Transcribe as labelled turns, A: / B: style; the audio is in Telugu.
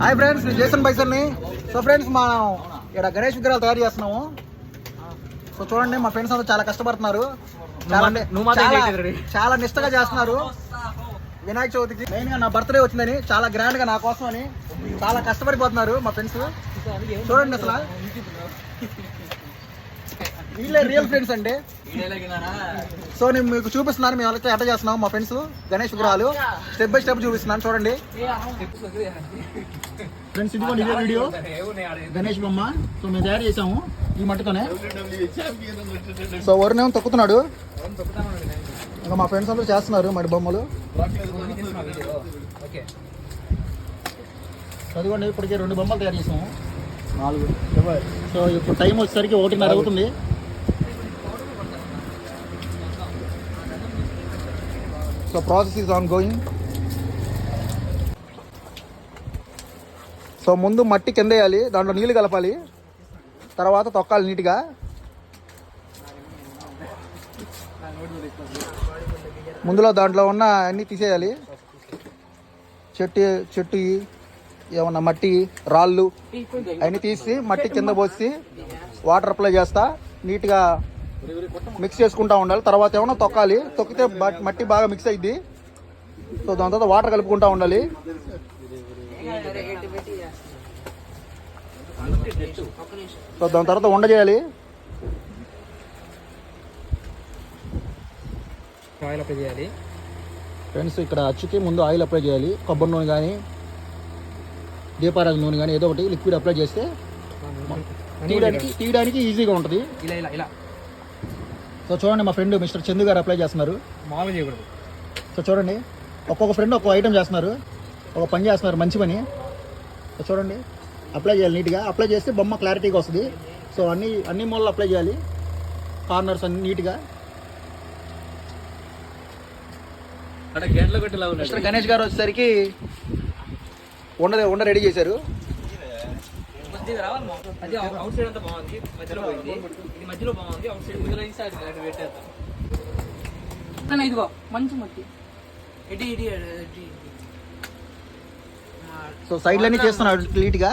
A: హాయ్ ఫ్రెండ్స్, నేను జేసన్ బైసన్ని. సో ఫ్రెండ్స్, మనం ఇక్కడ గణేష్ విగ్రహాలు తయారు చేస్తున్నాము. సో చూడండి, మా ఫ్రెండ్స్ అందరూ చాలా కష్టపడుతున్నారు, చాలా నిష్టగా చేస్తున్నారు. వినాయక చవితికి మెయిన్ గా నా బర్త్డే వచ్చిందని చాలా గ్రాండ్ గా నా కోసం అని చాలా కష్టపడిపోతున్నారు మా ఫ్రెండ్స్. చూడండి, అసలు వీళ్ళే రియల్ ఫ్రెండ్స్ అంటే. సో నేను మీకు చూపిస్తున్నాను, మేము వాళ్ళకి ఎట్లా చేస్తున్నాం మా ఫ్రెండ్స్ గణేష్ విగ్రహాలు స్టెప్ బై స్టెప్ చూపిస్తున్నాను. చూడండి ఫ్రెండ్స్, ఇదిగోండి ఇదే వీడియో గణేష్ బొమ్మ. సో మేము తయారు చేసాము ఈ మట్టుతోనే. సో వరుణేమో తొక్కుతున్నాడు, ఇంకా మా ఫ్రెండ్స్ అందరూ చేస్తున్నారు మడి బొమ్మలు. చదివండి, ఇప్పటికే 2 బొమ్మలు తయారు చేసాము, 4. సో ఇప్పుడు టైం వచ్చేసరికి 1:30 అవుతుంది. So process is on going. So ముందు మట్టి కింద వేయాలి, దాంట్లో నీళ్ళు కలపాలి, తర్వాత తొక్కాలి నీట్గా. ముందులో దాంట్లో ఉన్న అన్నీ తీసేయాలి, చెట్టు ఏమన్నా మట్టి రాళ్ళు అన్నీ తీసి మట్టి కింద పోసి వాటర్ అప్లై చేస్తా నీట్గా మిక్స్ చేసుకుంటూ ఉండాలి. తర్వాత ఏమన్నా తొక్కాలి, తొక్కితే మట్టి బాగా మిక్స్ అయ్యిద్ది. సో దాని తర్వాత వాటర్ కలుపుకుంటూ ఉండాలి. సో దాని తర్వాత వండ చేయాలి.
B: ఆయిల్ అప్లై చేయాలి
A: ఫ్రెండ్స్, ఇక్కడ అచ్చుకి ముందు ఆయిల్ అప్లై చేయాలి. కొబ్బరి నూనె కానీ దీపారాజు నూనె కానీ ఏదో ఒకటి లిక్విడ్ అప్లై చేస్తే తీయడానికి ఈజీగా ఉంటుంది.
B: ఇలా
A: సో చూడండి, మా ఫ్రెండ్ మిస్టర్ చందు గారు అప్లై చేస్తున్నారు.
B: మామూలు చేయకూడదు.
A: సో చూడండి, ఒక్కొక్క ఫ్రెండ్ ఒక్కొక్క ఐటమ్ చేస్తున్నారు, ఒక పని చేస్తున్నారు, మంచి పని. సో చూడండి, అప్లై చేయాలి నీట్గా. అప్లై చేస్తే బొమ్మ క్లారిటీగా వస్తుంది. సో అన్ని మూలలు అప్లై చేయాలి, కార్నర్స్ అన్ని నీట్గా. మిస్టర్ గణేష్ గారు వచ్చేసరికి వండ రెడీ చేశారు.
B: అవుట్ సైడ్ అంతా బాగుంది, మధ్యలో పోయింది, ఇది మధ్యలో బాగుంది, అవుట్ సైడ్ మిగిలిన ఈసారి పెట్టేద్దాం. ఇదిగో మంచి మట్టి
A: సో సైడ్లన్నీ చేస్తున్నాడు నీట్గా.